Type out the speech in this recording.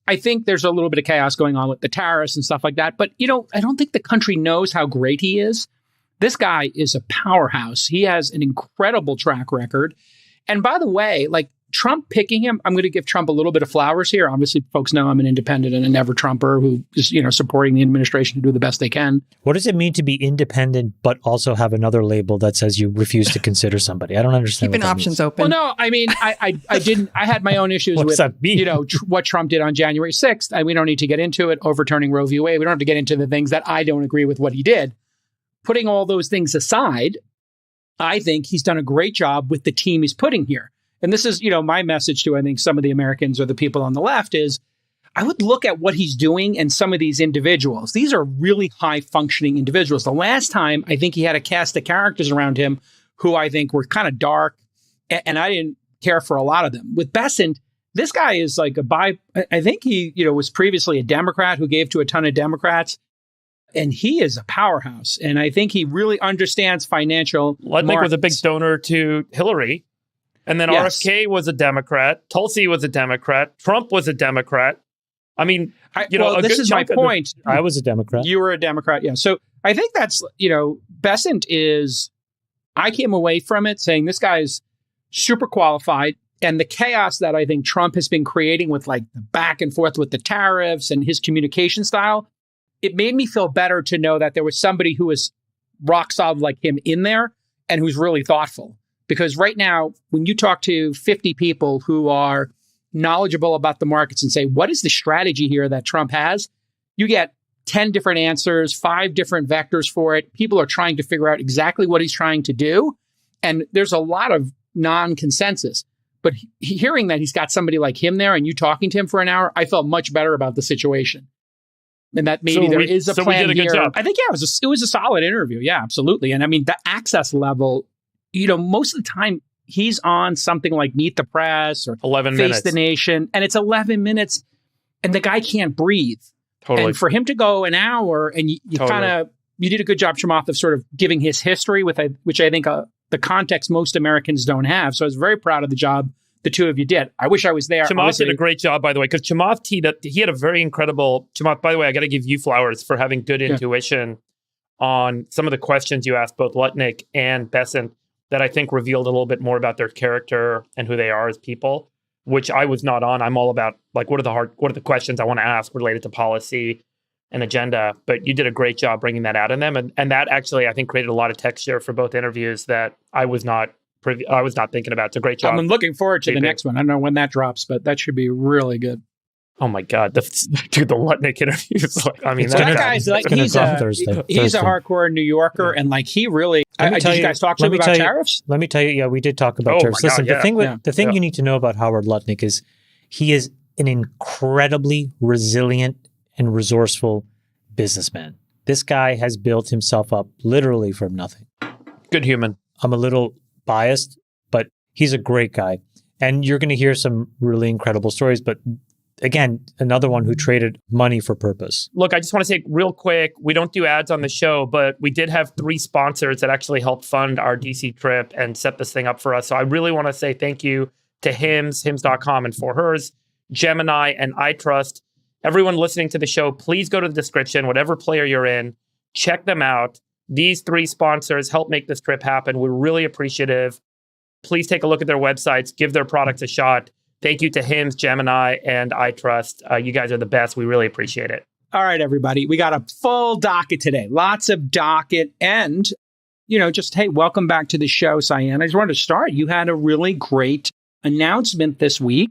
I think there's a little bit of chaos going on with the tariffs and stuff like that. But, I don't think the country knows how great he is. This guy is a powerhouse. He has an incredible track record. And by the way, like Trump picking him, I'm going to give Trump a little bit of flowers here. Obviously, folks know I'm an independent and a never Trumper who is, supporting the administration to do the best they can. What does it mean to be independent, but also have another label that says you refuse to consider somebody? I don't understand. Keeping options open. Well, no, I mean, I didn't. I had my own issues with what Trump did on January 6th. And we don't need to get into it. Overturning Roe v. Wade. We don't have to get into the things that I don't agree with what he did. Putting all those things aside, I think he's done a great job with the team he's putting here. And this is, my message to, I think, some of the Americans or the people on the left is I would look at what he's doing and some of these individuals. These are really high functioning individuals. The last time I think he had a cast of characters around him who I think were kind of dark, and I didn't care for a lot of them. With Bessent, this guy is like I think he, was previously a Democrat who gave to a ton of Democrats. And he is a powerhouse. And I think he really understands financial Lutnick was a big donor to Hillary. And then RFK was a Democrat. Tulsi was a Democrat. Trump was a Democrat. I mean, this is my point. I was a Democrat. You were a Democrat. Yeah. So I think that's, Bessent is, I came away from it saying this guy is super qualified. And the chaos that I think Trump has been creating with like the back and forth with the tariffs and his communication style, it made me feel better to know that there was somebody who was rock solid like him in there and who's really thoughtful. Because right now, when you talk to 50 people who are knowledgeable about the markets and say, what is the strategy here that Trump has? You get 10 different answers, 5 different vectors for it. People are trying to figure out exactly what he's trying to do. And there's a lot of non-consensus. But hearing that he's got somebody like him there and you talking to him for an hour, I felt much better about the situation. And that maybe there is a plan here. I think, it was a solid interview. Yeah, absolutely. And I mean, the access level, most of the time he's on something like Meet the Press or 11 Face minutes. the Nation. And it's 11 minutes and the guy can't breathe. Totally. And for him to go an hour and you did a good job, Chamath, of sort of giving his history which I think the context most Americans don't have. So I was very proud of the job the two of you did. I wish I was there. Chamath did a great job, by the way, because Chamath he had a very incredible... Chamath, by the way, I got to give you flowers for having good intuition on some of the questions you asked both Lutnick and Bessent that I think revealed a little bit more about their character and who they are as people, which I was not on. I'm all about, like, what are the questions I want to ask related to policy and agenda? But you did a great job bringing that out in them. And that actually, I think, created a lot of texture for both interviews that I was not thinking about. It's a great job. I'm looking forward to the next one. I don't know when that drops, but that should be really good. Oh my God, the Lutnick interview is like, I mean, that guy's like, he's a hardcore New Yorker, and like he really. Did you guys talk to him about tariffs? Let me tell you, yeah, we did talk about tariffs. Listen, the thing you need to know about Howard Lutnick is he is an incredibly resilient and resourceful businessman. This guy has built himself up literally from nothing. Good human. I'm a little biased, but he's a great guy. And you're going to hear some really incredible stories. But again, another one who traded money for purpose. Look, I just want to say real quick, we don't do ads on the show, but we did have 3 sponsors that actually helped fund our DC trip and set this thing up for us. So I really want to say thank you to hims.com and For Hers, Gemini, and iTrust. Everyone listening to the show, please go to the description, whatever player you're in, check them out. These 3 sponsors help make this trip happen. We're really appreciative. Please take a look at their websites, give their products a shot. Thank you to Hims, Gemini, and iTrust. You guys are the best. We really appreciate it. All right, everybody. We got a full docket today. Lots of docket. And, hey, welcome back to the show, Cyan. I just wanted to start. You had a really great announcement this week